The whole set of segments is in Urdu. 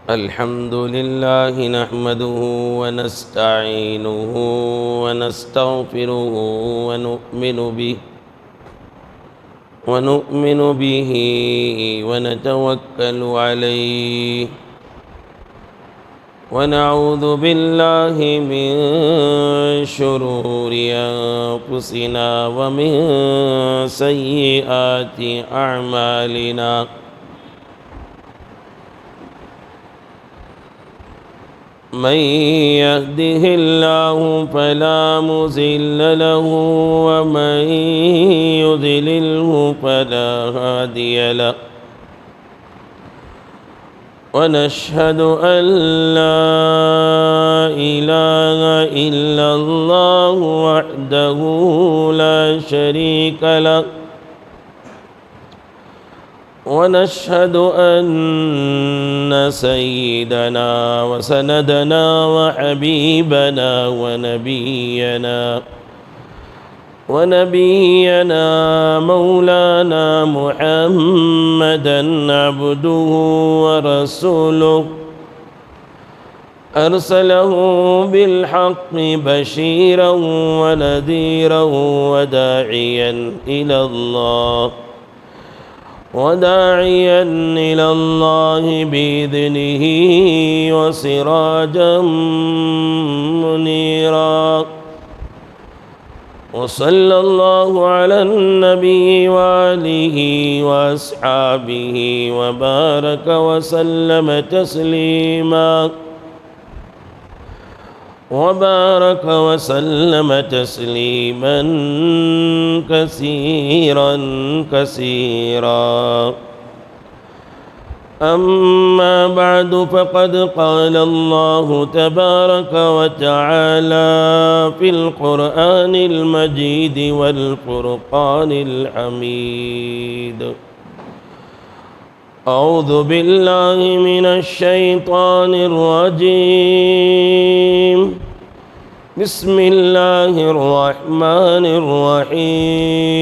الحمد لله نحمده ونستعينه ونستغفره ونؤمن به ونتوكل عليه ونعوذ بالله من شرور أنفسنا ومن سيئات أعمالنا من يهده الله فلا مضل له ومن يضلله فلا هادي له ونشهد أن لا إله إلا الله وحده لا شريك له ونشهد أن سيدنا وسندنا وحبيبنا ونبينا مولانا محمدا عبده ورسوله أرسله بالحق بشيرا ونذيرا وداعيا إلى الله بإذنه وسراجا منيرا وصلى الله على النبي وآله وأصحابه وبارك وسلم تسليما كثيرا أما بعد فقد قال الله تبارك وتعالى في القرآن المجيد والفرقان الحميد أعوذ بالله من الشيطان الرجيم بسم الله الرحمن الرحيم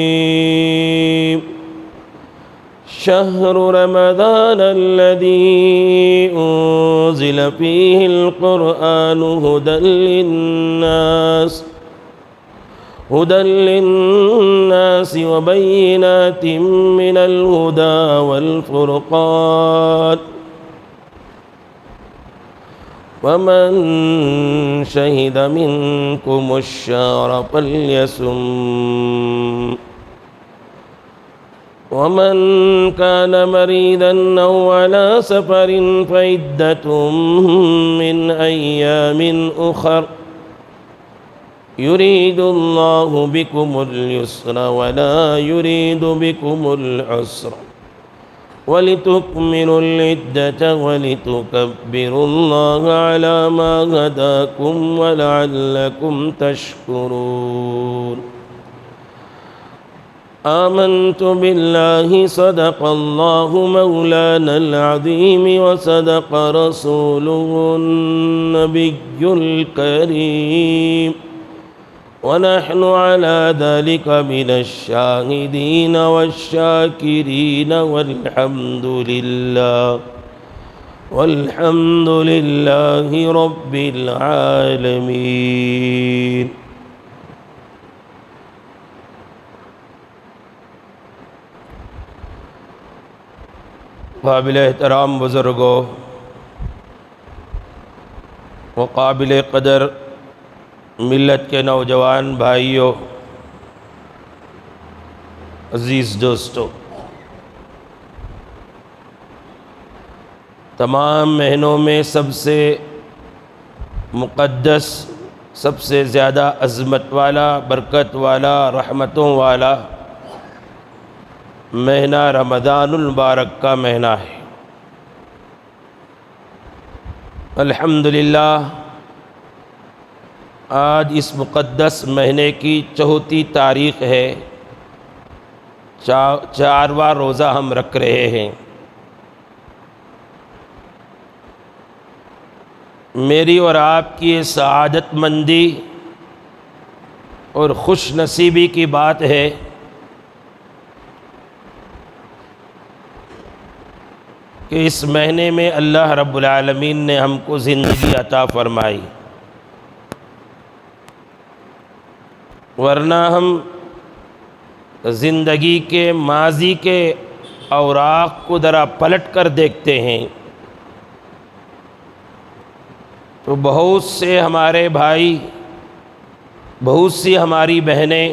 شهر رمضان الذي أنزل فيه القرآن هدى للناس وبينات من الهدى والفرقان ومن شهد منكم الشهر فليصم ومن كان مريضا أو على سفر فعدة من أيام أخر يريد الله بكم اليسر ولا يريد بكم العسر ولتكملوا العدة ولتكبروا الله على ما هداكم ولعلكم تشكرون آمنت بالله صدق الله مولانا العظيم وصدق رسوله النبي الكريم ونحن على ذلك من الشاهدين والشاكرين والحمد لله رب العالمين قابل احترام بزرگوں و قابل قدر ملت کے نوجوان بھائیوں، عزیز دوستو، تمام مہینوں میں سب سے مقدس، سب سے زیادہ عظمت والا، برکت والا، رحمتوں والا مہینہ رمضان المبارک کا مہینہ ہے۔ الحمدللہ آج اس مقدس مہینے کی 34 تاریخ ہے، 4واں روزہ ہم رکھ رہے ہیں۔ میری اور آپ کی سعادت مندی اور خوش نصیبی کی بات ہے کہ اس مہینے میں اللہ رب العالمین نے ہم کو زندگی عطا فرمائی، ورنہ ہم زندگی کے ماضی کے اوراق کو ذرا پلٹ کر دیکھتے ہیں تو بہت سے ہمارے بھائی، بہت سی ہماری بہنیں،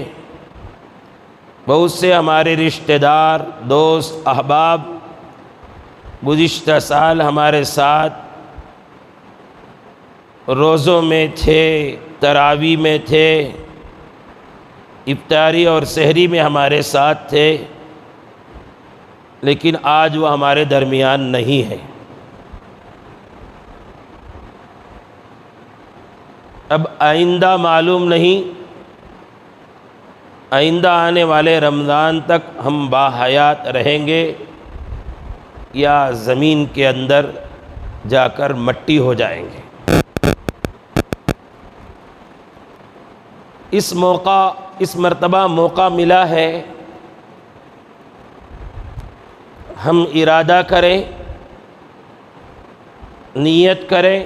بہت سے ہمارے رشتہ دار، دوست، احباب گزشتہ سال ہمارے ساتھ روزوں میں تھے، تراویح میں تھے، افطاری اور سحری میں ہمارے ساتھ تھے، لیکن آج وہ ہمارے درمیان نہیں ہے۔ اب آئندہ معلوم نہیں، آئندہ آنے والے رمضان تک ہم باحیات رہیں گے یا زمین کے اندر جا کر مٹی ہو جائیں گے۔ اس مرتبہ موقع ملا ہے، ہم ارادہ کریں، نیت کریں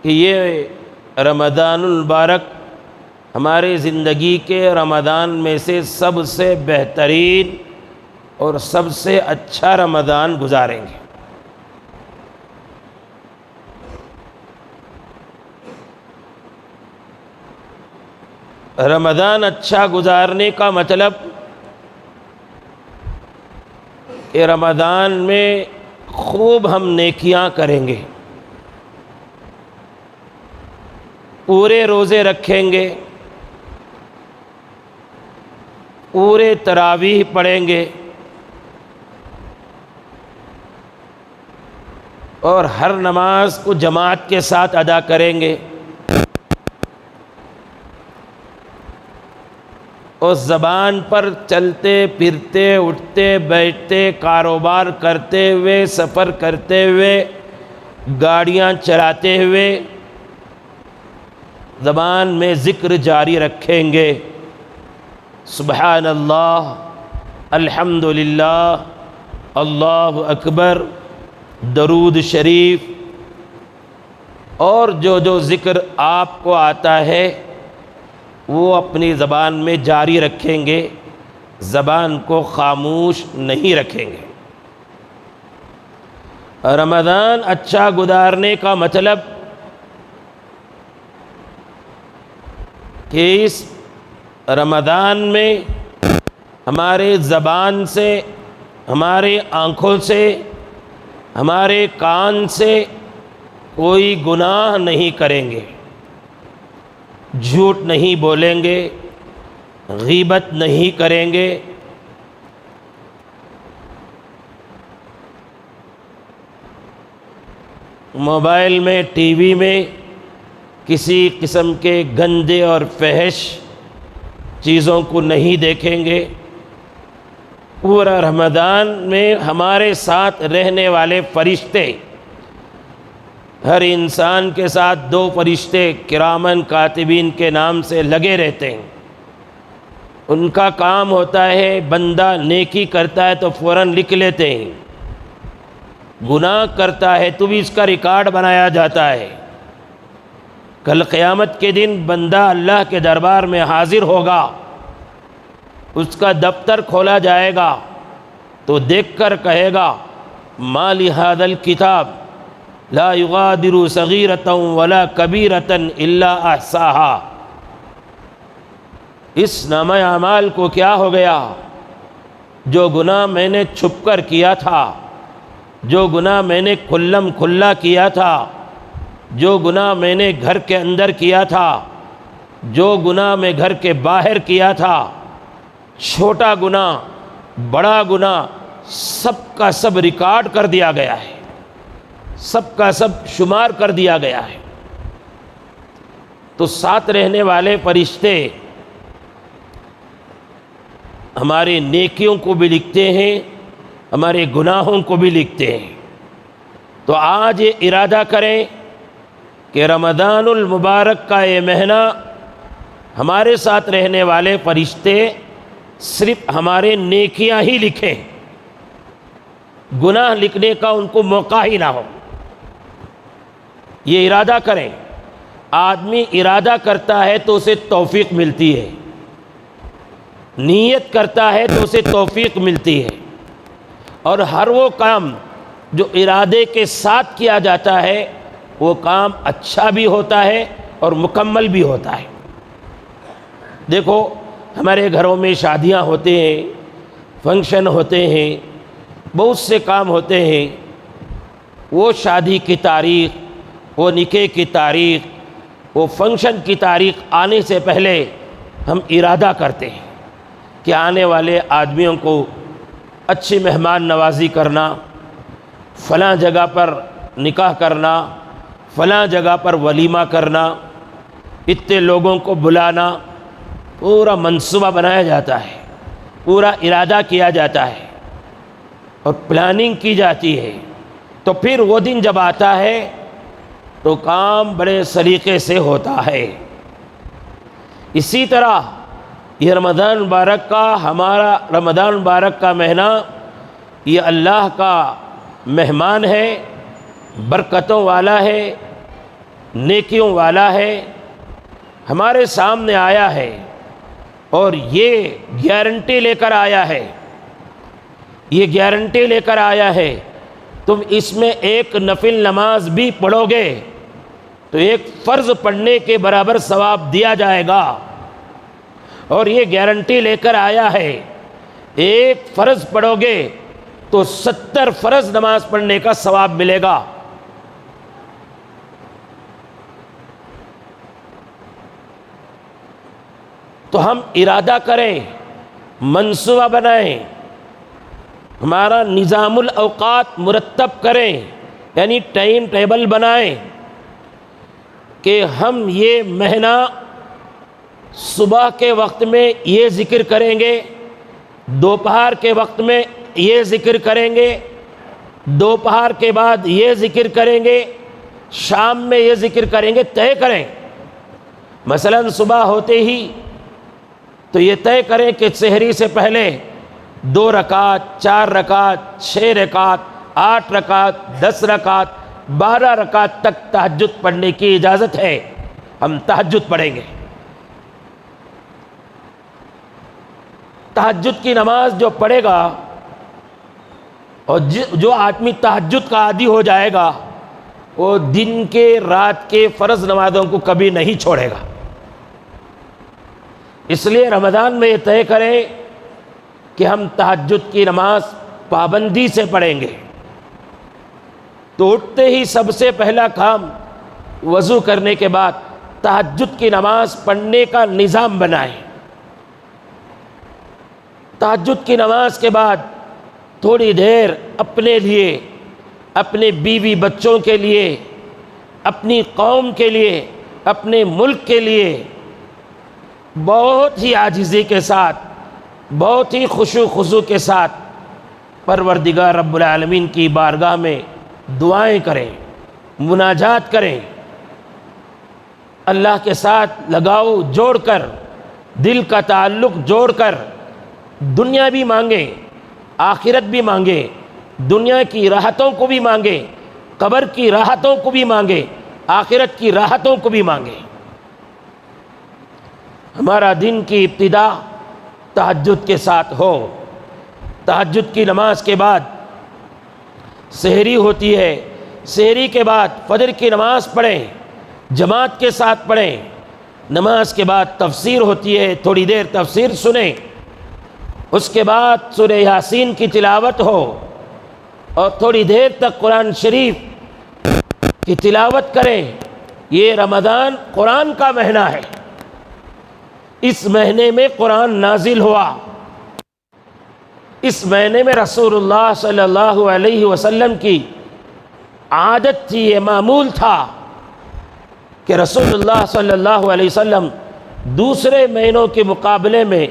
کہ یہ رمضان المبارک ہمارے زندگی کے رمضان میں سے سب سے بہترین اور سب سے اچھا رمضان گزاریں گے۔ رمضان اچھا گزارنے کا مطلب کہ رمضان میں خوب ہم نیکیاں کریں گے، پورے روزے رکھیں گے، پورے تراویح پڑھیں گے، اور ہر نماز کو جماعت کے ساتھ ادا کریں گے، اور زبان پر چلتے پھرتے، اٹھتے بیٹھتے، کاروبار کرتے ہوئے، سفر کرتے ہوئے، گاڑیاں چلاتے ہوئے زبان میں ذکر جاری رکھیں گے، سبحان اللہ، الحمدللہ، اللہ اکبر، درود شریف، اور جو ذکر آپ کو آتا ہے وہ اپنی زبان میں جاری رکھیں گے، زبان کو خاموش نہیں رکھیں گے۔ رمضان اچھا گزارنے کا مطلب کہ اس رمضان میں ہمارے زبان سے، ہمارے آنکھوں سے، ہمارے کان سے کوئی گناہ نہیں کریں گے، جھوٹ نہیں بولیں گے، غیبت نہیں کریں گے، موبائل میں، ٹی وی میں کسی قسم کے گندے اور فحش چیزوں کو نہیں دیکھیں گے۔ پورا رمضان میں ہمارے ساتھ رہنے والے فرشتے، ہر انسان کے ساتھ 2 فرشتے کرامن کاتبین کے نام سے لگے رہتے ہیں۔ ان کا کام ہوتا ہے، بندہ نیکی کرتا ہے تو فوراً لکھ لیتے ہیں، گناہ کرتا ہے تو بھی اس کا ریکارڈ بنایا جاتا ہے۔ کل قیامت کے دن بندہ اللہ کے دربار میں حاضر ہوگا، اس کا دفتر کھولا جائے گا تو دیکھ کر کہے گا، ما لہذا الکتاب لا یغادر صغیرۃ ولا کبیرۃ الا احصاها، اس نامہ اعمال کو کیا ہو گیا؟ جو گناہ میں نے چھپ کر کیا تھا، جو گناہ میں نے کھلم کھلا کیا تھا، جو گناہ میں نے گھر کے اندر کیا تھا، جو گناہ میں گھر کے باہر کیا تھا، چھوٹا گناہ، بڑا گناہ، سب کا سب ریکارڈ کر دیا گیا ہے، سب کا سب شمار کر دیا گیا ہے۔ تو ساتھ رہنے والے فرشتے ہمارے نیکیوں کو بھی لکھتے ہیں، ہمارے گناہوں کو بھی لکھتے ہیں۔ تو آج یہ ارادہ کریں کہ رمضان المبارک کا یہ مہینہ ہمارے ساتھ رہنے والے فرشتے صرف ہمارے نیکیاں ہی لکھیں، گناہ لکھنے کا ان کو موقع ہی نہ ہو۔ یہ ارادہ کریں، آدمی ارادہ کرتا ہے تو اسے توفیق ملتی ہے، نیت کرتا ہے تو اسے توفیق ملتی ہے، اور ہر وہ کام جو ارادے کے ساتھ کیا جاتا ہے وہ کام اچھا بھی ہوتا ہے اور مکمل بھی ہوتا ہے۔ دیکھو ہمارے گھروں میں شادیاں ہوتے ہیں، فنکشن ہوتے ہیں، بہت سے کام ہوتے ہیں۔ وہ شادی کی تاریخ، وہ نکاح کی تاریخ، وہ فنکشن کی تاریخ آنے سے پہلے ہم ارادہ کرتے ہیں کہ آنے والے آدمیوں کو اچھی مہمان نوازی کرنا، فلاں جگہ پر نکاح کرنا، فلاں جگہ پر ولیمہ کرنا، اتنے لوگوں کو بلانا، پورا منصوبہ بنایا جاتا ہے، پورا ارادہ کیا جاتا ہے اور پلاننگ کی جاتی ہے۔ تو پھر وہ دن جب آتا ہے تو کام بڑے سلیقے سے ہوتا ہے۔ اسی طرح یہ رمضان مبارک کا، ہمارا رمضان مبارک کا مہینہ یہ اللہ کا مہمان ہے، برکتوں والا ہے، نیکیوں والا ہے، ہمارے سامنے آیا ہے اور یہ گارنٹی لے کر آیا ہے، یہ گارنٹی لے کر آیا ہے تم اس میں ایک نفل نماز بھی پڑھو گے تو ایک فرض پڑھنے کے برابر ثواب دیا جائے گا، اور یہ گارنٹی لے کر آیا ہے ایک فرض پڑھو گے تو 70 فرض نماز پڑھنے کا ثواب ملے گا۔ تو ہم ارادہ کریں، منصوبہ بنائیں، ہمارا نظام الاوقات مرتب کریں، یعنی ٹائم ٹیبل بنائیں کہ ہم یہ مہینہ صبح کے وقت میں یہ ذکر کریں گے، دوپہر کے وقت میں یہ ذکر کریں گے، دوپہر کے بعد یہ ذکر کریں گے، شام میں یہ ذکر کریں گے، طے کریں۔ مثلا صبح ہوتے ہی تو یہ طے کریں کہ سحری سے پہلے 2 رکعت، 4 رکعت، 6 رکعت، 8 رکعت، 10 رکعت، 12 رکعت تک تہجد پڑھنے کی اجازت ہے، ہم تہجد پڑھیں گے۔ تہجد کی نماز جو پڑھے گا اور جو آدمی تہجد کا عادی ہو جائے گا وہ دن کے رات کے فرض نمازوں کو کبھی نہیں چھوڑے گا۔ اس لیے رمضان میں یہ طے کریں کہ ہم تہجد کی نماز پابندی سے پڑھیں گے۔ تو اٹھتے ہی سب سے پہلا کام وضو کرنے کے بعد تہجد کی نماز پڑھنے کا نظام بنائیں۔ تہجد کی نماز کے بعد تھوڑی دیر اپنے لیے، اپنے بیوی بچوں کے لیے، اپنی قوم کے لیے، اپنے ملک کے لیے بہت ہی عاجزی کے ساتھ، بہت ہی خشوع خضوع کے ساتھ پروردگار رب العالمین کی بارگاہ میں دعائیں کریں، مناجات کریں، اللہ کے ساتھ لگاؤ جوڑ کر، دل کا تعلق جوڑ کر دنیا بھی مانگیں، آخرت بھی مانگیں، دنیا کی راحتوں کو بھی مانگیں، قبر کی راحتوں کو بھی مانگیں، آخرت کی راحتوں کو بھی مانگیں۔ ہمارا دن کی ابتدا تہجد کے ساتھ ہو۔ تہجد کی نماز کے بعد سحری ہوتی ہے، سحری کے بعد فجر کی نماز پڑھیں، جماعت کے ساتھ پڑھیں۔ نماز کے بعد تفسیر ہوتی ہے، تھوڑی دیر تفسیر سنیں، اس کے بعد سورہ یاسین کی تلاوت ہو اور تھوڑی دیر تک قرآن شریف کی تلاوت کریں۔ یہ رمضان قرآن کا مہینہ ہے، اس مہینے میں قرآن نازل ہوا، اس مہینے میں رسول اللہ صلی اللہ علیہ وسلم کی عادت تھی، یہ معمول تھا کہ رسول اللہ صلی اللہ علیہ وسلم دوسرے مہینوں کے مقابلے میں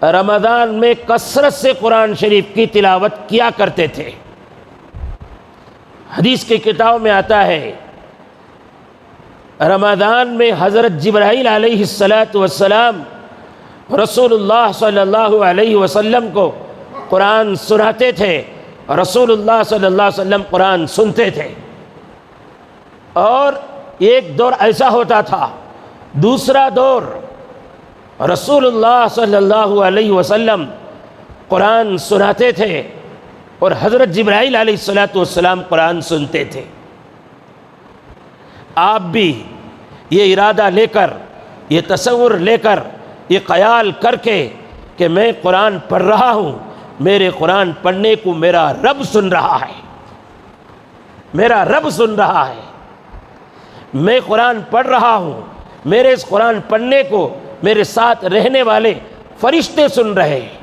رمضان میں کثرت سے قرآن شریف کی تلاوت کیا کرتے تھے۔ حدیث کی کتاب میں آتا ہے رمضان میں حضرت جبرائیل علیہ السلام رسول اللہ صلی اللہ علیہ وسلم کو قرآن سناتے تھے رسول اللہ صلی اللہ علیہ وسلم قرآن سنتے تھے، اور ایک دور ایسا ہوتا تھا، دوسرا دور رسول اللہ صلی اللہ علیہ وسلم قرآن سناتے تھے اور حضرت جبرائیل علیہ السلام قرآن سنتے تھے۔ آپ بھی یہ ارادہ لے کر، یہ تصور لے کر، یہ خیال کر کے کہ میں قرآن پڑھ رہا ہوں، میرے قرآن پڑھنے کو میرا رب سن رہا ہے، میرا رب سن رہا ہے، میں قرآن پڑھ رہا ہوں، میرے اس قرآن پڑھنے کو میرے ساتھ رہنے والے فرشتے سن رہے ہیں۔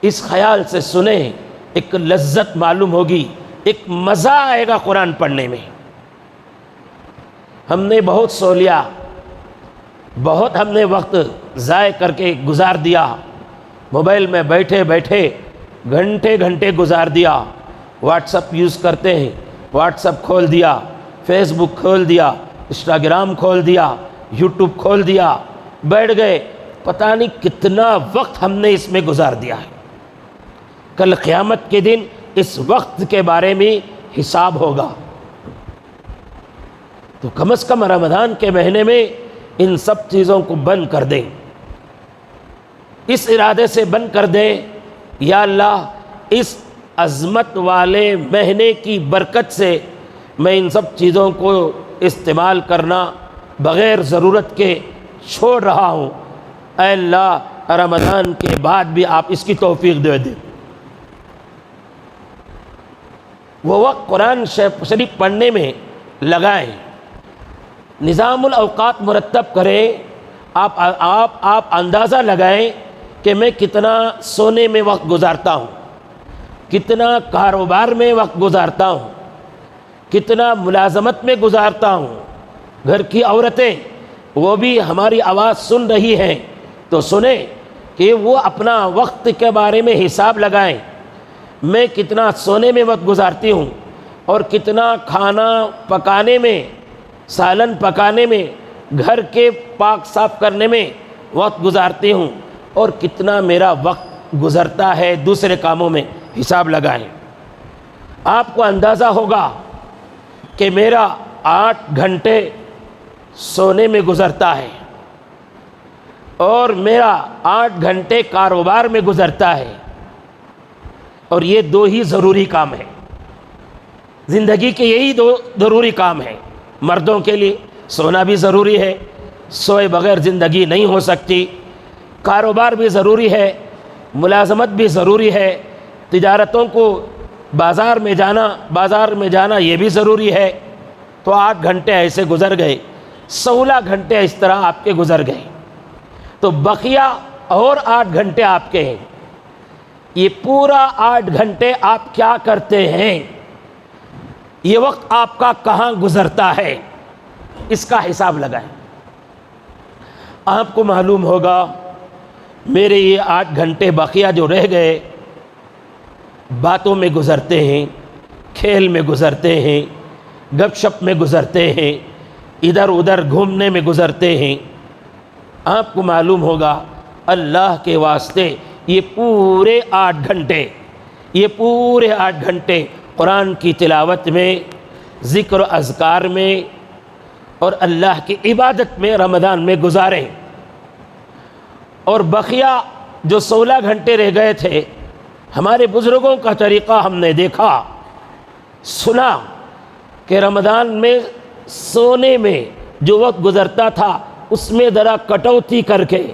اس خیال سے سنیں، ایک لذت معلوم ہوگی، ایک مزہ آئے گا قرآن پڑھنے میں۔ ہم نے بہت سو لیا، بہت ہم نے وقت ضائع کر کے گزار دیا، موبائل میں بیٹھے بیٹھے گھنٹے گھنٹے گزار دیا، واٹس اپ یوز کرتے ہیں، واٹس اپ کھول دیا، فیس بک کھول دیا، انسٹاگرام کھول دیا، یوٹیوب کھول دیا، بیٹھ گئے، پتہ نہیں کتنا وقت ہم نے اس میں گزار دیا ہے۔ کل قیامت کے دن اس وقت کے بارے میں حساب ہوگا، تو کم از کم رمضان کے مہینے میں ان سب چیزوں کو بند کر دیں، اس ارادے سے بند کر دیں، یا اللہ اس عظمت والے مہینے کی برکت سے میں ان سب چیزوں کو استعمال کرنا بغیر ضرورت کے چھوڑ رہا ہوں، اے اللہ رمضان کے بعد بھی آپ اس کی توفیق دے دیں۔ وہ وقت قرآن شریف پڑھنے میں لگائیں، نظام الاوقات مرتب کریں۔ آپ اندازہ لگائیں کہ میں کتنا سونے میں وقت گزارتا ہوں، کتنا کاروبار میں وقت گزارتا ہوں، کتنا ملازمت میں گزارتا ہوں۔ گھر کی عورتیں وہ بھی ہماری آواز سن رہی ہیں تو سنیں کہ وہ اپنا وقت کے بارے میں حساب لگائیں، میں کتنا سونے میں وقت گزارتی ہوں، اور کتنا کھانا پکانے میں، سالن پکانے میں، گھر کے پاک صاف کرنے میں وقت گزارتی ہوں، اور کتنا میرا وقت گزرتا ہے دوسرے کاموں میں، حساب لگائیں۔ آپ کو اندازہ ہوگا کہ میرا 8 گھنٹے سونے میں گزرتا ہے اور میرا 8 گھنٹے کاروبار میں گزرتا ہے، اور یہ 2 ہی ضروری کام ہیں زندگی کے، یہی 2 ضروری کام ہیں مردوں کے لیے۔ سونا بھی ضروری ہے، سوئے بغیر زندگی نہیں ہو سکتی، کاروبار بھی ضروری ہے، ملازمت بھی ضروری ہے، تجارتوں کو بازار میں جانا یہ بھی ضروری ہے۔ تو 8 گھنٹے ایسے گزر گئے، 16 گھنٹے اس طرح آپ کے گزر گئے، تو بقیہ اور 8 گھنٹے آپ کے ہیں۔ یہ پورا 8 گھنٹے آپ کیا کرتے ہیں؟ یہ وقت آپ کا کہاں گزرتا ہے؟ اس کا حساب لگائیں۔ آپ کو معلوم ہوگا میرے یہ 8 گھنٹے بقیہ جو رہ گئے، باتوں میں گزرتے ہیں، کھیل میں گزرتے ہیں، گپ شپ میں گزرتے ہیں، ادھر ادھر گھومنے میں گزرتے ہیں۔ آپ کو معلوم ہوگا اللہ کے واسطے یہ پورے 8 گھنٹے قرآن کی تلاوت میں، ذکر و اذکار میں اور اللہ کی عبادت میں رمضان میں گزاریں، اور بقیہ جو 16 گھنٹے رہ گئے تھے، ہمارے بزرگوں کا طریقہ ہم نے دیکھا، سنا کہ رمضان میں سونے میں جو وقت گزرتا تھا اس میں ذرا کٹوتی کر کے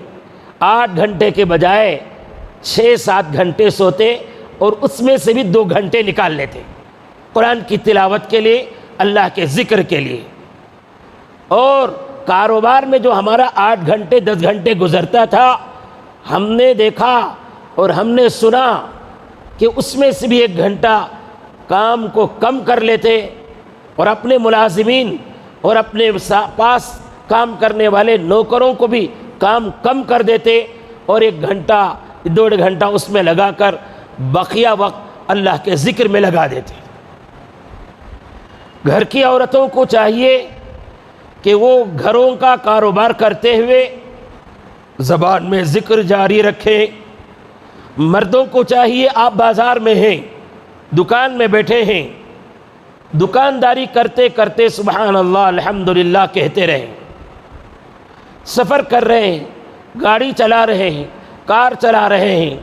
8 گھنٹے کے بجائے 6-7 گھنٹے سوتے، اور اس میں سے بھی 2 گھنٹے نکال لیتے قرآن کی تلاوت کے لیے، اللہ کے ذکر کے لیے۔ اور کاروبار میں جو ہمارا 8 گھنٹے 10 گھنٹے گزرتا تھا، ہم نے دیکھا اور ہم نے سنا کہ اس میں سے بھی 1 گھنٹہ کام کو کم کر لیتے، اور اپنے ملازمین اور اپنے پاس کام کرنے والے نوکروں کو بھی کام کم کر دیتے، اور 1 گھنٹہ 1.5 گھنٹہ اس میں لگا کر بقیہ وقت اللہ کے ذکر میں لگا دیتے۔ گھر کی عورتوں کو چاہیے کہ وہ گھروں کا کاروبار کرتے ہوئے زبان میں ذکر جاری رکھیں، مردوں کو چاہیے آپ بازار میں ہیں، دکان میں بیٹھے ہیں، دکانداری کرتے کرتے سبحان اللہ الحمدللہ کہتے رہیں، سفر کر رہے ہیں، گاڑی چلا رہے ہیں، کار چلا رہے ہیں،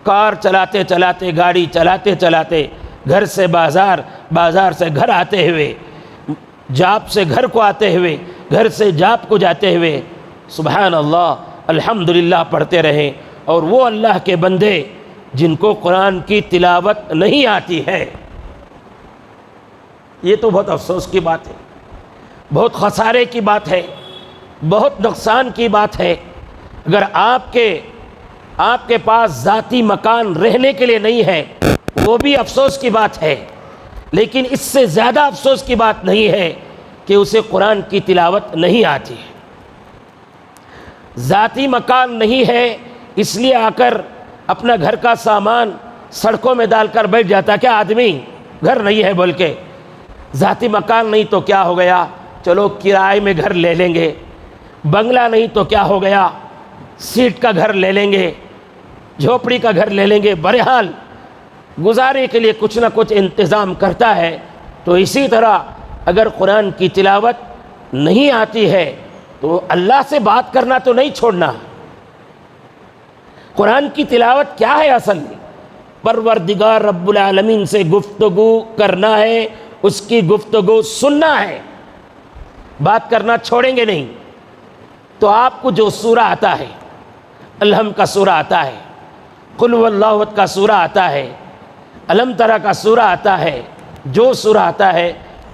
کار چلاتے چلاتے، گاڑی چلاتے چلاتے گھر سے بازار، بازار سے گھر آتے ہوئے، جاب سے گھر کو آتے ہوئے، گھر سے جاب کو جاتے ہوئے سبحان اللہ الحمدللہ پڑھتے رہیں۔ اور وہ اللہ کے بندے جن کو قرآن کی تلاوت نہیں آتی ہے، یہ تو بہت افسوس کی بات ہے، بہت خسارے کی بات ہے، بہت نقصان کی بات ہے۔ اگر آپ کے پاس ذاتی مکان رہنے کے لیے نہیں ہے، وہ بھی افسوس کی بات ہے، لیکن اس سے زیادہ افسوس کی بات نہیں ہے کہ اسے قرآن کی تلاوت نہیں آتی ہے۔ ذاتی مکان نہیں ہے اس لیے آ کر اپنا گھر کا سامان سڑکوں میں ڈال کر بیٹھ جاتا کیا آدمی؟ گھر نہیں ہے بول کے۔ ذاتی مکان نہیں تو کیا ہو گیا، چلو کرائے میں گھر لے لیں گے۔ بنگلہ نہیں تو کیا ہو گیا، سیٹ کا گھر لے لیں گے، جھوپڑی کا گھر لے لیں گے۔ بہرحال گزارے کے لیے کچھ نہ کچھ انتظام کرتا ہے۔ تو اسی طرح اگر قرآن کی تلاوت نہیں آتی ہے تو اللہ سے بات کرنا تو نہیں چھوڑنا۔ قرآن کی تلاوت کیا ہے اصل میں؟ پروردگار رب العالمین سے گفتگو کرنا ہے، اس کی گفتگو سننا ہے، بات کرنا چھوڑیں گے نہیں۔ تو آپ کو جو سورہ آتا ہے، الحم کا سورہ آتا ہے، قل هو اللہ احد کا سورہ آتا ہے، الم ترى کا سورہ آتا ہے، جو سورہ آتا ہے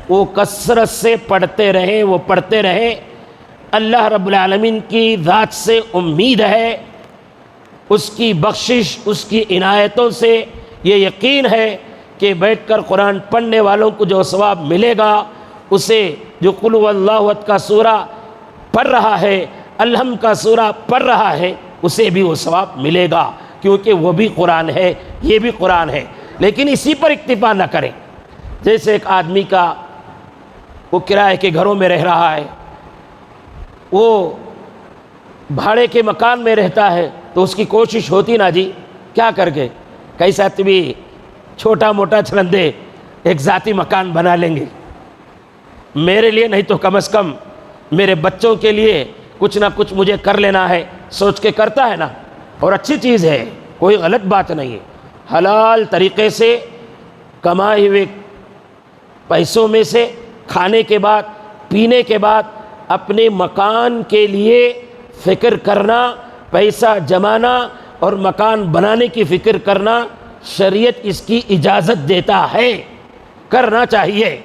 وہ کثرت سے پڑھتے رہیں، وہ پڑھتے رہیں۔ اللہ رب العالمین کی ذات سے امید ہے، اس کی بخشش، اس کی عنایتوں سے یہ یقین ہے کہ بیٹھ کر قرآن پڑھنے والوں کو جو ثواب ملے گا، اسے جو قل هو اللہ احد کا سورہ پڑھ رہا ہے، الحم کا سورہ پڑھ رہا ہے، اسے بھی وہ ثواب ملے گا، کیونکہ وہ بھی قرآن ہے، یہ بھی قرآن ہے۔ لیکن اسی پر اکتفا نہ کریں۔ جیسے ایک آدمی کا وہ کرائے کے گھروں میں رہ رہا ہے، وہ بھاڑے کے مکان میں رہتا ہے، تو اس کی کوشش ہوتی نا جی کیا کر کے کیسا بھی چھوٹا موٹا چلندے ایک ذاتی مکان بنا لیں گے، میرے لیے نہیں تو کم از کم میرے بچوں کے لیے کچھ نہ کچھ مجھے کر لینا ہے، سوچ کے کرتا ہے نا۔ اور اچھی چیز ہے، کوئی غلط بات نہیں ہے۔ حلال طریقے سے کمائے ہوئے پیسوں میں سے کھانے کے بعد، پینے کے بعد اپنے مکان کے لیے فکر کرنا، پیسہ جمانا اور مکان بنانے کی فکر کرنا، شریعت اس کی اجازت دیتا ہے، کرنا چاہیے،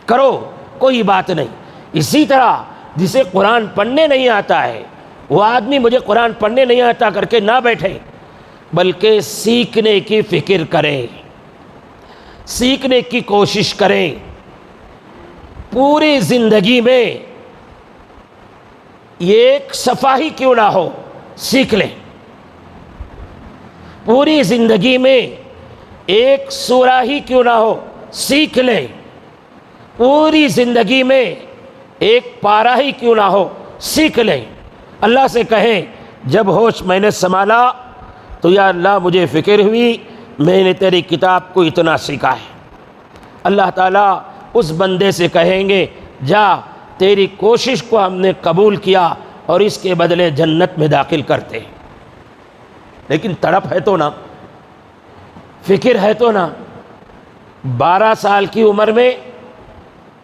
کرو، کوئی بات نہیں۔ اسی طرح جسے قرآن پڑھنے نہیں آتا ہے، وہ آدمی مجھے قرآن پڑھنے نہیں آتا کر کے نہ بیٹھے، بلکہ سیکھنے کی فکر کریں، سیکھنے کی کوشش کریں۔ پوری زندگی میں ایک صفحہ ہی کیوں نہ ہو، سیکھ لیں۔ پوری زندگی میں ایک سورہ ہی کیوں نہ ہو، سیکھ لیں۔ پوری زندگی میں ایک پارہ ہی کیوں نہ ہو، سیکھ لیں۔ اللہ سے کہیں جب ہوش میں نے سنبھالا تو یا اللہ مجھے فکر ہوئی میں نے تیری کتاب کو اتنا سیکھا ہے۔ اللہ تعالیٰ اس بندے سے کہیں گے جا تیری کوشش کو ہم نے قبول کیا اور اس کے بدلے جنت میں داخل کرتے ہیں۔ لیکن تڑپ ہے تو نا، فکر ہے تو نا۔ 12 سال کی عمر میں،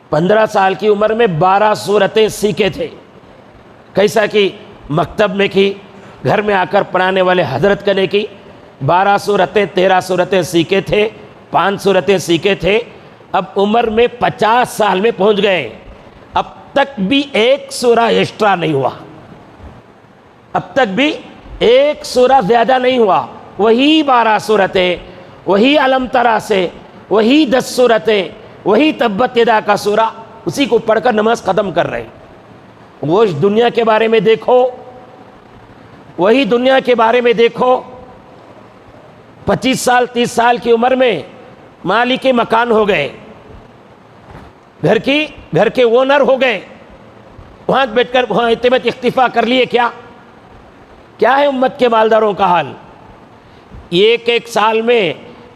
15 سال کی عمر میں 12 سورتیں سیکھے تھے۔ کیسا کی؟ مکتب میں کی، گھر میں آ کر پڑھانے والے حضرت نے کی۔ 12 سورتیں، 13 سورتیں سیکھے تھے، 5 سورتیں سیکھے تھے۔ اب عمر میں 50 سال میں پہنچ گئے، اب تک بھی ایک سورہ ایکسٹرا نہیں ہوا، اب تک بھی ایک سورہ زیادہ نہیں ہوا۔ وہی 12 سورتیں، وہی علم ترا سے، وہی 10 سورتیں، وہی تبت یدا کا سورہ، اسی کو پڑھ کر نماز ختم کر رہے ہیں۔ وہ اس دنیا کے بارے میں دیکھو، وہی دنیا کے بارے میں دیکھو۔ 25 سال 30 سال کی عمر میں مالک مکان ہو گئے، گھر کے اونر ہو گئے، وہاں بیٹھ کر وہاں اعتماد اختفا کر لیے۔ کیا ہے امت کے مالداروں کا حال؟ ایک ایک سال میں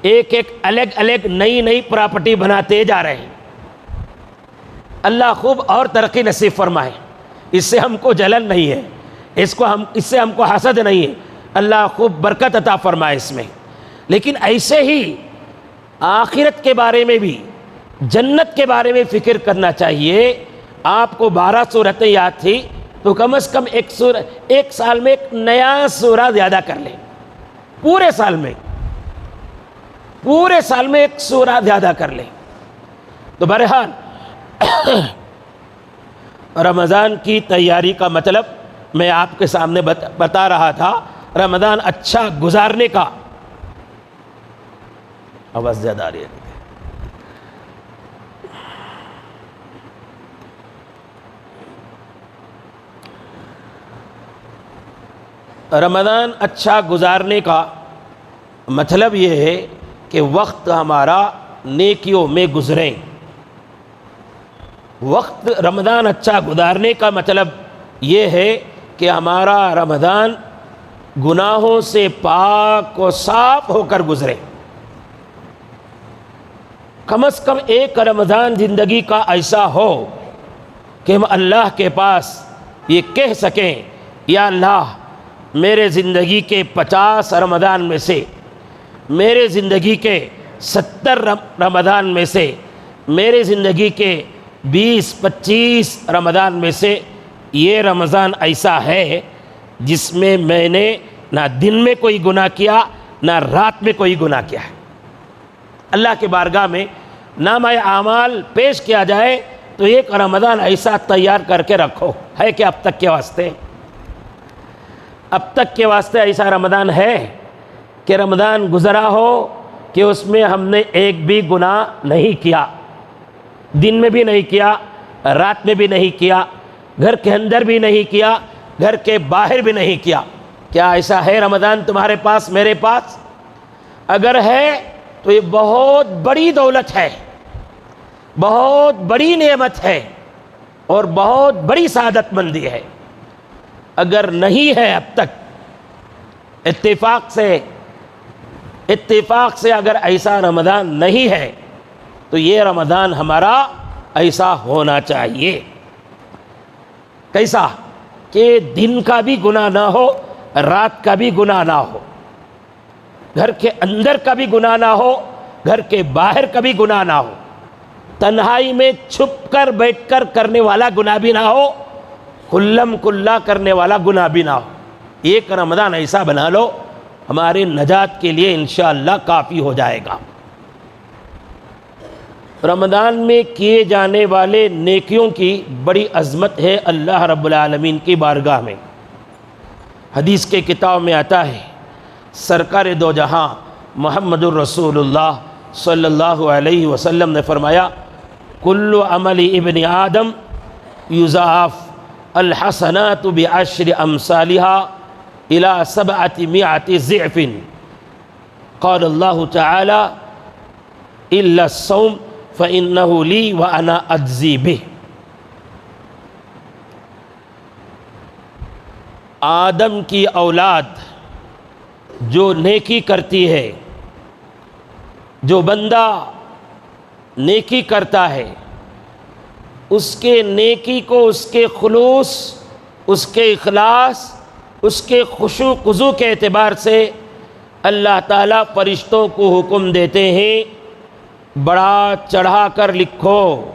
ایک ایک الگ الگ نئی نئی پراپرٹی بناتے جا رہے ہیں۔ اللہ خوب اور ترقی نصیب فرمائے، اس سے ہم کو جلن نہیں ہے، اس سے ہم کو حسد نہیں ہے، اللہ خوب برکت عطا فرمائے اس میں۔ لیکن ایسے ہی آخرت کے بارے میں بھی، جنت کے بارے میں فکر کرنا چاہیے۔ آپ کو 12 سورتیں یاد تھی تو کم از کم ایک سال میں ایک نیا سورہ زیادہ کر لیں، پورے سال میں ایک سورہ زیادہ کر لیں۔ تو بہرحال رمضان کی تیاری کا مطلب میں آپ کے سامنے بتا رہا تھا، رمضان اچھا گزارنے کا۔ آواز زیادہ آ رہی ہے۔ رمضان اچھا گزارنے کا مطلب یہ ہے کہ وقت ہمارا نیکیوں میں گزریں۔ وقت رمضان اچھا گزارنے کا مطلب یہ ہے کہ ہمارا رمضان گناہوں سے پاک و صاف ہو کر گزرے۔ کم از کم ایک رمضان زندگی کا ایسا ہو کہ ہم اللہ کے پاس یہ کہہ سکیں، یا اللہ میرے زندگی کے 50 رمضان میں سے، میرے زندگی کے 70 رمضان میں سے، میرے زندگی کے 20-25 رمضان میں سے یہ رمضان ایسا ہے جس میں نے نہ دن میں کوئی گناہ کیا نہ رات میں کوئی گناہ کیا ہے۔ اللہ کے بارگاہ میں نامہ اعمال پیش کیا جائے تو ایک رمضان ایسا تیار کر کے رکھو، ہے کہ اب تک کے واسطے ایسا رمضان ہے کہ رمضان گزرا ہو کہ اس میں ہم نے ایک بھی گناہ نہیں کیا، دن میں بھی نہیں کیا، رات میں بھی نہیں کیا، گھر کے اندر بھی نہیں کیا، گھر کے باہر بھی نہیں کیا؟ کیا ایسا ہے رمضان تمہارے پاس، میرے پاس؟ اگر ہے تو یہ بہت بڑی دولت ہے، بہت بڑی نعمت ہے اور بہت بڑی سعادت مندی ہے۔ اگر نہیں ہے اب تک، اتفاق سے اگر ایسا رمضان نہیں ہے تو یہ رمضان ہمارا ایسا ہونا چاہیے۔ کیسا؟ کہ دن کا بھی گناہ نہ ہو، رات کا بھی گناہ نہ ہو، گھر کے اندر کا بھی گناہ نہ ہو، گھر کے باہر کا بھی گناہ نہ ہو، تنہائی میں چھپ کر بیٹھ کر کرنے والا گناہ بھی نہ ہو، کھلم کھلا کرنے والا گناہ بھی نہ ہو۔ ایک رمضان ایسا بنا لو، ہمارے نجات کے لیے انشاءاللہ کافی ہو جائے گا۔ رمضان میں کیے جانے والے نیکیوں کی بڑی عظمت ہے اللہ رب العالمین کی بارگاہ میں۔ حدیث کے کتاب میں آتا ہے، سرکار دو جہاں محمد الرسول اللہ صلی اللہ علیہ وسلم نے فرمایا، کل عمل ابن آدم یضاعف الحسنات بعشر امثالها الى 700 ضعف، قال اللہ تعالی الا الصوم فإنه لی وأنا أجزی به۔ آدم کی اولاد جو نیکی کرتی ہے، جو بندہ نیکی کرتا ہے، اس کے نیکی کو اس کے خلوص، اس کے اخلاص، اس کے خشوع خضوع کے اعتبار سے اللہ تعالیٰ فرشتوں کو حکم دیتے ہیں، بڑا چڑھا کر لکھو،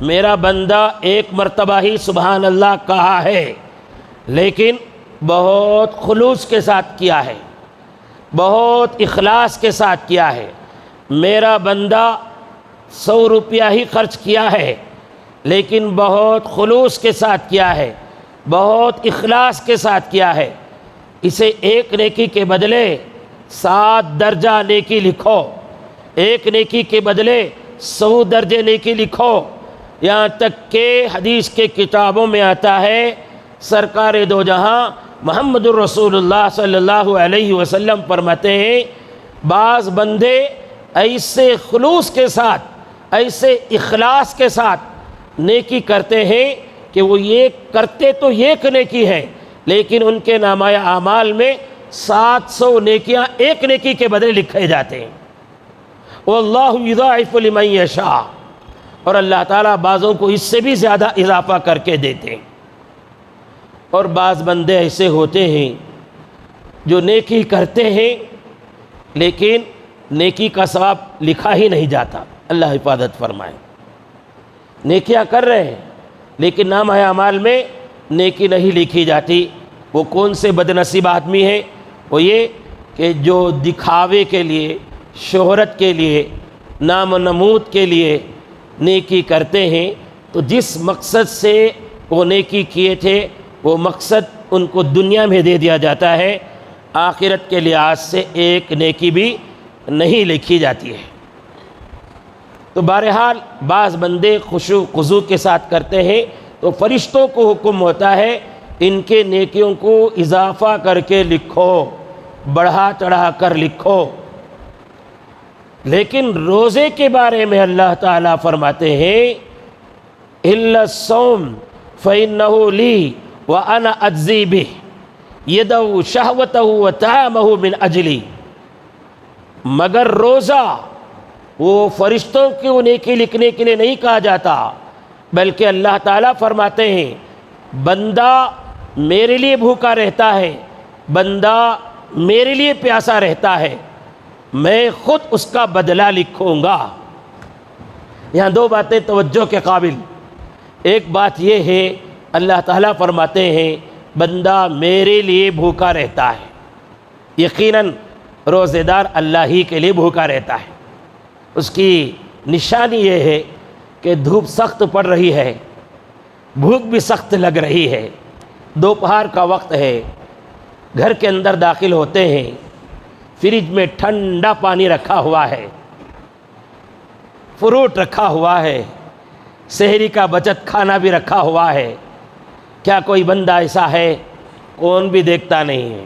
میرا بندہ ایک مرتبہ ہی سبحان اللہ کہا ہے لیکن بہت خلوص کے ساتھ کیا ہے، بہت اخلاص کے ساتھ کیا ہے۔ میرا بندہ 100 روپیہ ہی خرچ کیا ہے لیکن بہت خلوص کے ساتھ کیا ہے، بہت اخلاص کے ساتھ کیا ہے، اسے ایک نیکی کے بدلے 7 درجہ نیکی لکھو، ایک نیکی کے بدلے 100 درجے نیکی لکھو۔ یہاں تک کہ حدیث کے کتابوں میں آتا ہے، سرکار دو جہاں محمد الرسول اللہ صلی اللہ علیہ وسلم فرماتے ہیں، بعض بندے ایسے خلوص کے ساتھ، ایسے اخلاص کے ساتھ نیکی کرتے ہیں کہ وہ یہ کرتے تو ایک نیکی ہے لیکن ان کے نامہ اعمال میں 700 نیکیاں ایک نیکی کے بدلے لکھے جاتے ہیں۔ واللہ یضاعف لمن یشاء، اور اللہ تعالیٰ بعضوں کو اس سے بھی زیادہ اضافہ کر کے دیتے ہیں۔ اور بعض بندے ایسے ہوتے ہیں جو نیکی کرتے ہیں لیکن نیکی کا ثواب لکھا ہی نہیں جاتا، اللہ حفاظت فرمائے۔ نیکیاں کر رہے ہیں لیکن نامہ اعمال میں نیکی نہیں لکھی جاتی۔ وہ کون سے بد نصیب آدمی ہے؟ وہ یہ کہ جو دکھاوے کے لیے، شہرت کے لیے، نام و نمود کے لیے نیکی کرتے ہیں، تو جس مقصد سے وہ نیکی کیے تھے وہ مقصد ان کو دنیا میں دے دیا جاتا ہے، آخرت کے لحاظ سے ایک نیکی بھی نہیں لکھی جاتی ہے۔ تو بہرحال بعض بندے خشوع خضوع کے ساتھ کرتے ہیں تو فرشتوں کو حکم ہوتا ہے ان کے نیکیوں کو اضافہ کر کے لکھو، بڑھا چڑھا کر لکھو۔ لیکن روزے کے بارے میں اللہ تعالیٰ فرماتے ہیں إِلَّا الصَّوْمَ فَإِنَّهُ لِي وَأَنَا أَجْزِي بِهِ يَدْعُو شَهْوَتَهُ وَطَعَامَهُ مِنْ أَجْلِي، مگر روزہ وہ فرشتوں کو نیکی لکھنے کے لیے نہیں کہا جاتا، بلکہ اللہ تعالیٰ فرماتے ہیں بندہ میرے لیے بھوکا رہتا ہے، بندہ میرے لیے پیاسا رہتا ہے، میں خود اس کا بدلہ لکھوں گا۔ یہاں دو باتیں توجہ کے قابل۔ ایک بات یہ ہے اللہ تعالیٰ فرماتے ہیں بندہ میرے لیے بھوکا رہتا ہے، یقیناً روزے دار اللہ ہی کے لیے بھوکا رہتا ہے۔ اس کی نشانی یہ ہے کہ دھوپ سخت پڑ رہی ہے، بھوک بھی سخت لگ رہی ہے، دوپہر کا وقت ہے، گھر کے اندر داخل ہوتے ہیں، فریج میں ٹھنڈا پانی رکھا ہوا ہے، فروٹ رکھا ہوا ہے، سحری کا بچت کھانا بھی رکھا ہوا ہے۔ کیا کوئی بندہ ایسا ہے؟ کون بھی دیکھتا نہیں ہے،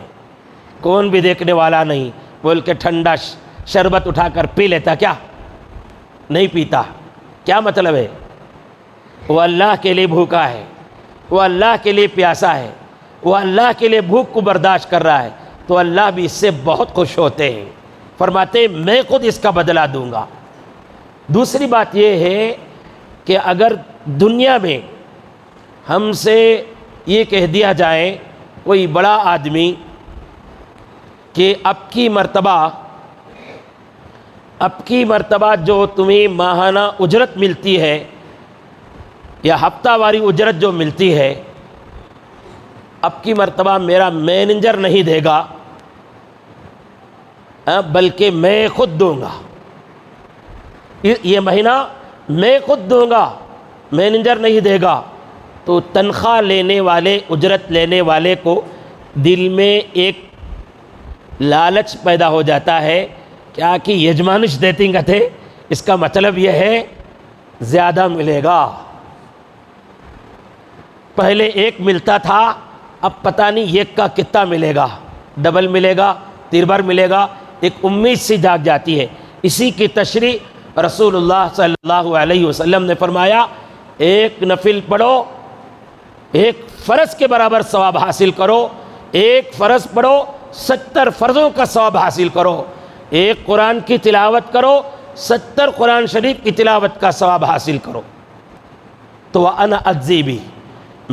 کون بھی دیکھنے والا نہیں، بول کے ٹھنڈا شربت اٹھا کر پی لیتا؟ کیا نہیں پیتا؟ کیا مطلب ہے؟ وہ اللہ کے لیے بھوکا ہے، وہ اللہ کے لیے پیاسا ہے، وہ اللہ کے لیے بھوک کو برداشت کر رہا ہے، تو اللہ بھی اس سے بہت خوش ہوتے ہیں، فرماتے ہیں میں خود اس کا بدلہ دوں گا۔ دوسری بات یہ ہے کہ اگر دنیا میں ہم سے یہ کہہ دیا جائے کوئی بڑا آدمی کہ اب کی مرتبہ جو تمہیں ماہانہ اجرت ملتی ہے یا ہفتہ واری اجرت جو ملتی ہے، اب کی مرتبہ میرا مینیجر نہیں دے گا بلکہ میں خود دوں گا، یہ مہینہ میں خود دوں گا، مینیجر نہیں دے گا، تو تنخواہ لینے والے، اجرت لینے والے کو دل میں ایک لالچ پیدا ہو جاتا ہے کیا کہ یجمانش دیتیں گا تھے، اس کا مطلب یہ ہے زیادہ ملے گا۔ پہلے ایک ملتا تھا، اب پتہ نہیں ایک کا کتنا ملے گا، ڈبل ملے گا، تربر ملے گا، ایک امید سی جاگ جاتی ہے۔ اسی کی تشریح رسول اللہ صلی اللہ علیہ وسلم نے فرمایا ایک نفل پڑھو، ایک فرض کے برابر ثواب حاصل کرو، ایک فرض پڑھو 70 فرضوں کا ثواب حاصل کرو، ایک قرآن کی تلاوت کرو 70 قرآن شریف کی تلاوت کا ثواب حاصل کرو۔ تو وَأَنَا أَجْزِي بِهِ،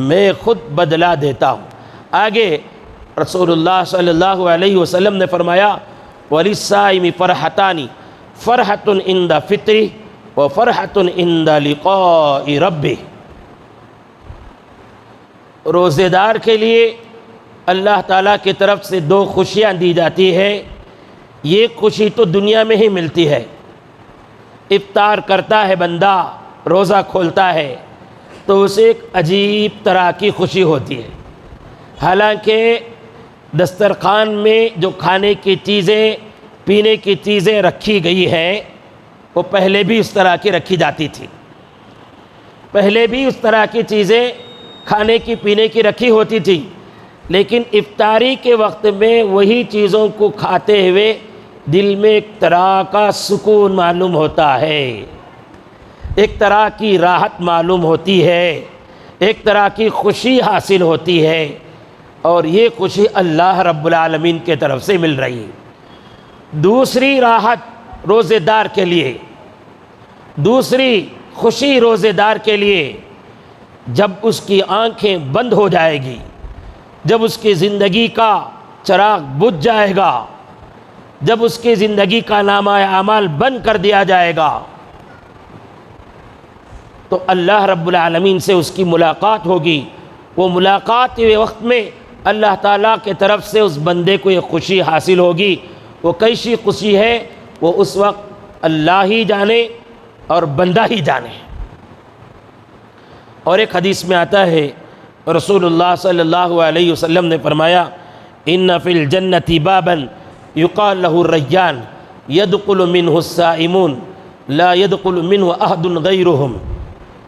میں خود بدلہ دیتا ہوں۔ آگے رسول اللہ صلی اللہ علیہ وسلم نے فرمایا وَلِلصَّائِمِ فَرْحَتَانِ فَرْحَةٌ عِنْدَ فِطْرِهِ وَفَرْحَةٌ عِنْدَ لِقَاءِ رَبِّهِ۔ روزے دار کے لیے اللہ تعالیٰ کی طرف سے دو خوشیاں دی جاتی ہے، یہ خوشی تو دنیا میں ہی ملتی ہے۔ افطار کرتا ہے بندہ، روزہ کھولتا ہے تو اسے ایک عجیب طرح کی خوشی ہوتی ہے، حالانکہ دسترخوان میں جو کھانے کی چیزیں، پینے کی چیزیں رکھی گئی ہیں وہ پہلے بھی اس طرح کی رکھی جاتی تھی، پہلے بھی اس طرح کی چیزیں کھانے کی پینے کی رکھی ہوتی تھی، لیکن افطاری کے وقت میں وہی چیزوں کو کھاتے ہوئے دل میں ایک طرح کا سکون معلوم ہوتا ہے، ایک طرح کی راحت معلوم ہوتی ہے، ایک طرح کی خوشی حاصل ہوتی ہے۔ اور یہ خوشی اللہ رب العالمین کے طرف سے مل رہی ہے۔ دوسری راحت روزے دار کے لیے، دوسری خوشی روزے دار کے لیے، جب اس کی آنکھیں بند ہو جائے گی، جب اس کی زندگی کا چراغ بجھ جائے گا، جب اس کی زندگی کا نامہ اعمال بند کر دیا جائے گا، تو اللہ رب العالمین سے اس کی ملاقات ہوگی۔ وہ ملاقات کے وقت میں اللہ تعالیٰ کے طرف سے اس بندے کو ایک خوشی حاصل ہوگی۔ وہ کیسی خوشی ہے وہ اس وقت اللہ ہی جانے اور بندہ ہی جانے۔ اور ایک حدیث میں آتا ہے، رسول اللہ صلی اللہ علیہ وسلم نے فرمایا، ان فی الجنۃ بابا یقال له الریان يدخل منه الصائمون لا يدخل منه احد غیرهم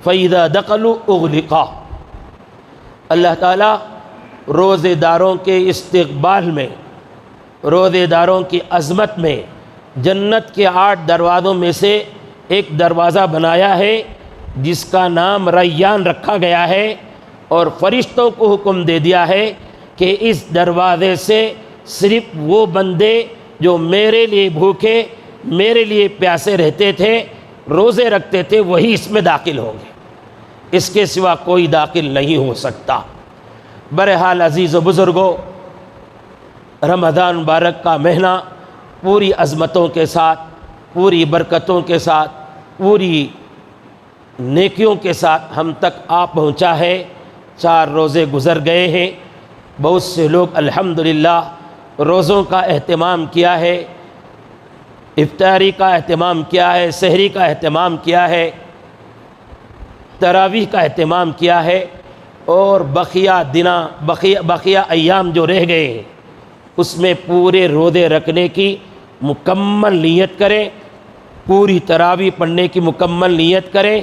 فاذا دخلوا اغلقا۔ اللہ تعالیٰ روزے داروں کے استقبال میں، روزے داروں کی عظمت میں جنت کے 8 دروازوں میں سے ایک دروازہ بنایا ہے جس کا نام ریان رکھا گیا ہے، اور فرشتوں کو حکم دے دیا ہے کہ اس دروازے سے صرف وہ بندے جو میرے لیے بھوکے، میرے لیے پیاسے رہتے تھے، روزے رکھتے تھے، وہی اس میں داخل ہوں گے، اس کے سوا کوئی داخل نہیں ہو سکتا۔ بہرحال عزیز و بزرگوں، رمضان مبارک کا مہینہ پوری عظمتوں کے ساتھ، پوری برکتوں کے ساتھ، پوری نیکیوں کے ساتھ ہم تک آ پہنچا ہے۔ 4 روزے گزر گئے ہیں، بہت سے لوگ الحمدللہ روزوں کا اہتمام کیا ہے، افطاری کا اہتمام کیا ہے، سحری کا اہتمام کیا ہے، تراویح کا اہتمام کیا ہے، اور بقیہ ایام جو رہ گئے ہیں اس میں پورے روزے رکھنے کی مکمل نیت کریں، پوری تراویح پڑھنے کی مکمل نیت کریں،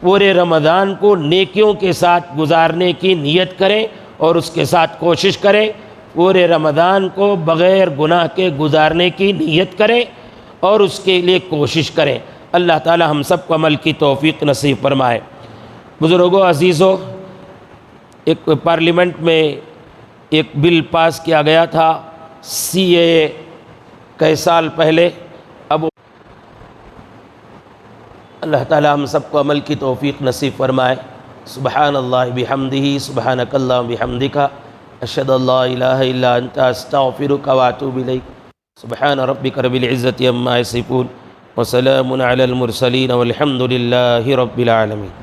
پورے رمضان کو نیکیوں کے ساتھ گزارنے کی نیت کریں، اور اس کے ساتھ کوشش کریں پورے رمضان کو بغیر گناہ کے گزارنے کی نیت کریں اور اس کے لیے کوشش کریں۔ اللہ تعالی ہم سب کو عمل کی توفیق نصیب فرمائے۔ بزرگوں، عزیزوں، ایک پارلیمنٹ میں ایک بل پاس کیا گیا تھا CAA کئی سال پہلے، اب اللہ تعالی ہم سب کو عمل کی توفیق نصیب فرمائے۔ سبحان اللہ بحمدہ، سبحانک اللہم بحمدک، اشہد ان لا الہ الا انت، استغفرک واتوب الیک۔ سبحان ربک رب العزۃ عما یصفون، وسلام علی المرسلین، والحمد للہ رب العالمین۔